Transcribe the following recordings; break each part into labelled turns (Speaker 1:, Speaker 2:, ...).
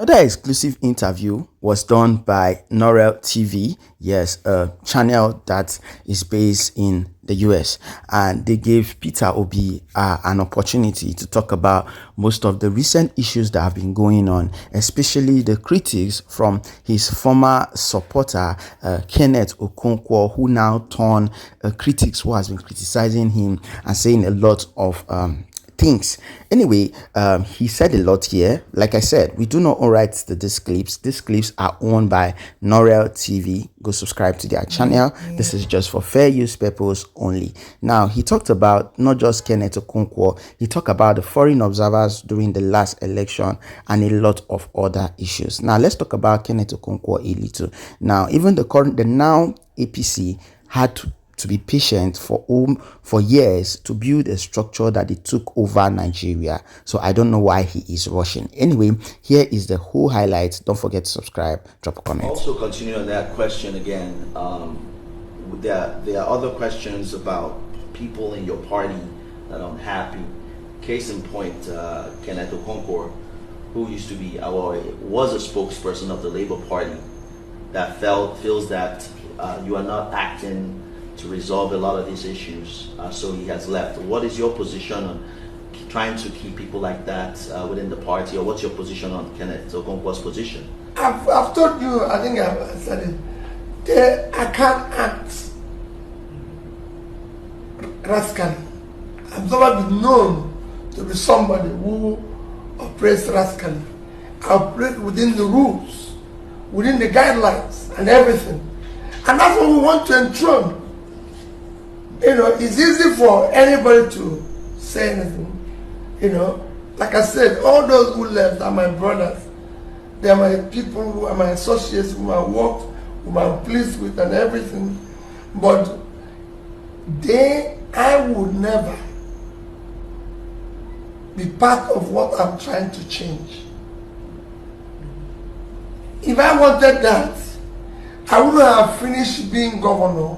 Speaker 1: Another exclusive interview was done by Norel TV, yes, a channel that is based in the US, and they gave Peter Obi an opportunity to talk about most of the recent issues that have been going on, especially the critics from his former supporter, Kenneth Okonkwo, who now turned critics who has been criticizing him and saying a lot of things. Anyway, he said a lot here. Like I said, we do not own rights to these clips. These clips are owned by Norel TV. Go subscribe to their channel. This is just for fair use purpose only. Now, he talked about not just Kenneth Okonkwo, he talked about the foreign observers during the last election and a lot of other issues. Now, let's talk about Kenneth Okonkwo a little. Now, even the now APC had to be patient for years to build a structure that they took over Nigeria. So I don't know why he is rushing. Anyway, here is the whole highlight. Don't forget to subscribe, drop a comment.
Speaker 2: Also, continue on that question again. There are other questions about people in your party that are unhappy. Case in point, Kenneth Okonkwo, who used to be was a spokesperson of the Labour Party, that feels that you are not acting to resolve a lot of these issues, so he has left. What is your position on trying to keep people like that within the party, or what's your position on Kenneth Okonkwo's position?
Speaker 3: I've told you, I think I've said it, I can't act rascally. I've never been known to be somebody who operates rascally. I operate within the rules, within the guidelines and everything. And that's what we want to enthrone. You know, it's easy for anybody to say anything. You know, like I said, all those who left are my brothers. They are my people, who are my associates, whom I worked, whom I'm pleased with and everything. But I would never be part of what I'm trying to change. If I wanted that, I wouldn't have finished being governor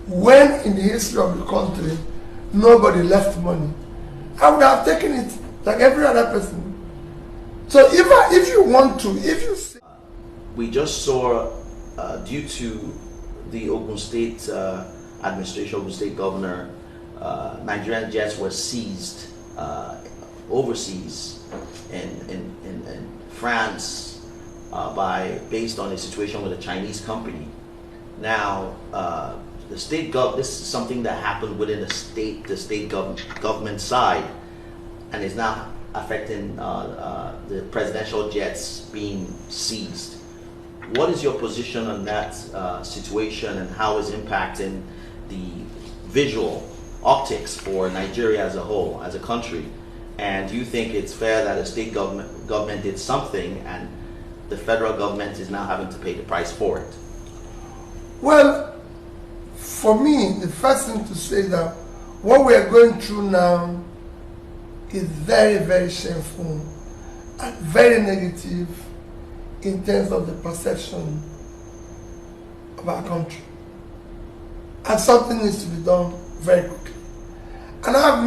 Speaker 3: when in the history of the country nobody left money. I would have taken it like every other person. So if you want to, if you say,
Speaker 2: we just saw due to the Ogun State administration, Ogun State governor, Nigerian jets were seized overseas in France based on a situation with a Chinese company. Now, the state this is something that happened within the state government side, and is now affecting the presidential jets being seized. What is your position on that situation, and how is impacting the visual optics for Nigeria as a whole, as a country? And do you think it's fair that a state government did something and the federal government is now having to pay the price for it?
Speaker 3: Well, for me, the first thing to say that what we are going through now is very, very shameful and very negative in terms of the perception of our country. And something needs to be done very quickly. And I have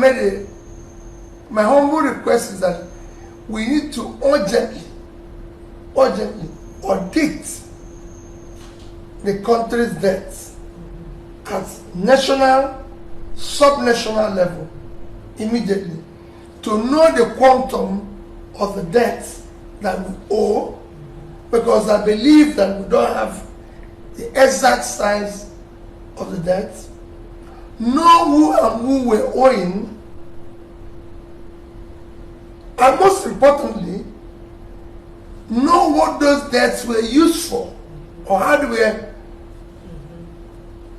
Speaker 3: my humble request is that we need to urgently audit the country's debts at national, sub-national level immediately, to know the quantum of the debts that we owe, because I believe that we don't have the exact size of the debts, know who and who we're owing, and most importantly, know what those debts were used for, or how they were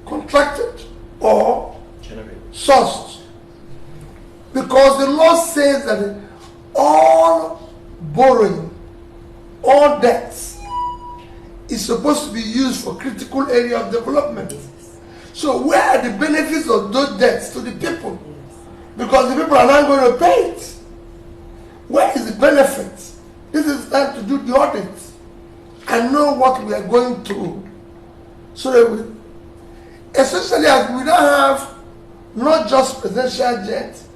Speaker 3: contracted or sourced. Because the law says that all borrowing, all debts is supposed to be used for critical area of development. So where are the benefits of those debts to the people? Because the people are not going to pay it. Where is the benefit? This is time to do the audit and know what we are going through, so that especially as we don't have not just presidential jets.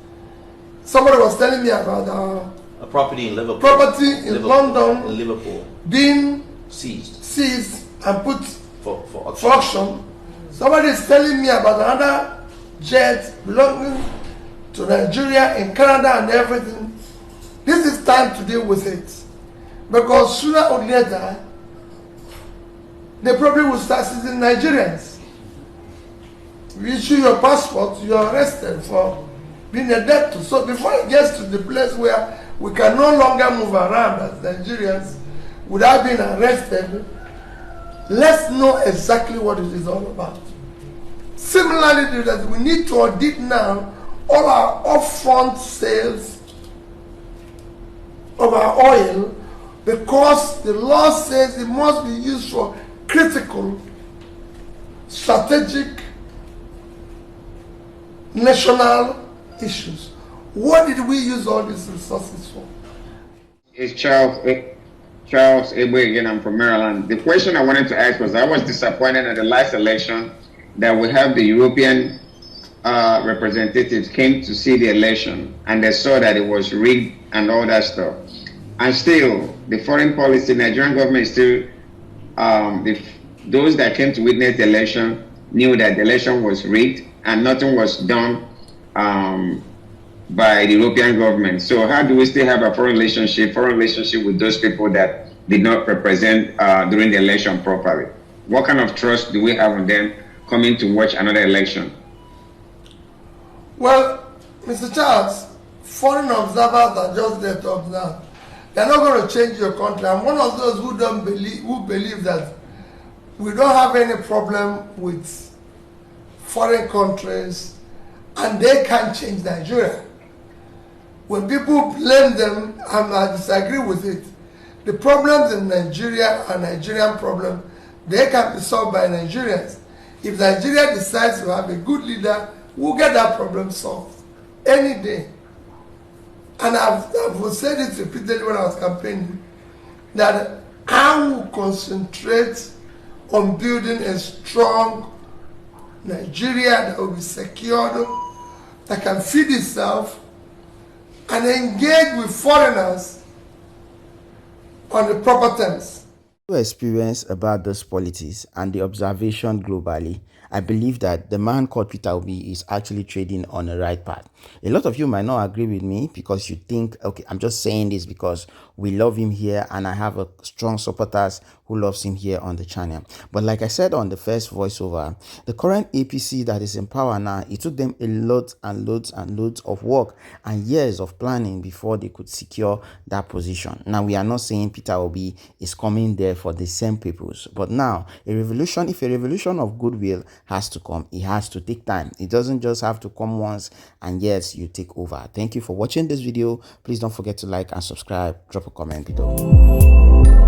Speaker 3: Somebody was telling me about
Speaker 2: a property in Liverpool.
Speaker 3: Property in London.
Speaker 2: In Liverpool.
Speaker 3: Being
Speaker 2: seized
Speaker 3: and put
Speaker 2: for
Speaker 3: auction. Somebody is telling me about another jet belonging to Nigeria in Canada and everything. This is time to deal with it. Because sooner or later, they probably will start seizing Nigerians. You issue your passport, you are arrested for being a debtor. So before it gets to the place where we can no longer move around as Nigerians without being arrested, let's know exactly what it is all about. Similarly, that we need to audit now all our upfront sales of our oil, because the law says it must be used for critical, strategic, national issues. What did we use all these resources for?
Speaker 4: It's Charles Ebe again. I'm from Maryland. The question I wanted to ask was, I was disappointed at the last election that we have the European representatives came to see the election and they saw that it was rigged and all that stuff. And still, the foreign policy, Nigerian government still, those that came to witness the election knew that the election was rigged and nothing was done by the European government. So how do we still have a foreign relationship with those people that did not represent during the election properly? What kind of trust do we have on them coming to watch another election?
Speaker 3: Well, Mr. Charles, foreign observers are just there to observe. They're not going to change your country. I'm one of those who believe that we don't have any problem with foreign countries and they can't change Nigeria. When people blame them, I disagree with it. The problems in Nigeria are Nigerian problems. They can be solved by Nigerians. If Nigeria decides to have a good leader, we'll get that problem solved any day. And I've said it repeatedly when I was campaigning, that I will concentrate on building a strong Nigeria that will be secured, that can feed itself, and engage with foreigners on the proper terms.
Speaker 1: Experience about those politics and the observation globally, I believe that the man called Peter Obi is actually trading on the right path. A lot of you might not agree with me because you think, okay, I'm just saying this because we love him here and I have a strong supporters who loves him here on the channel. But like I said on the first voiceover, the current APC that is in power now, it took them a lot and loads of work and years of planning before they could secure that position. Now, we are not saying Peter Obi is coming there for the same purpose, but now if a revolution of goodwill has to come, it has to take time. It doesn't just have to come once and yes, you take over. Thank you for watching this video. Please don't forget to like and subscribe. Drop a comment below.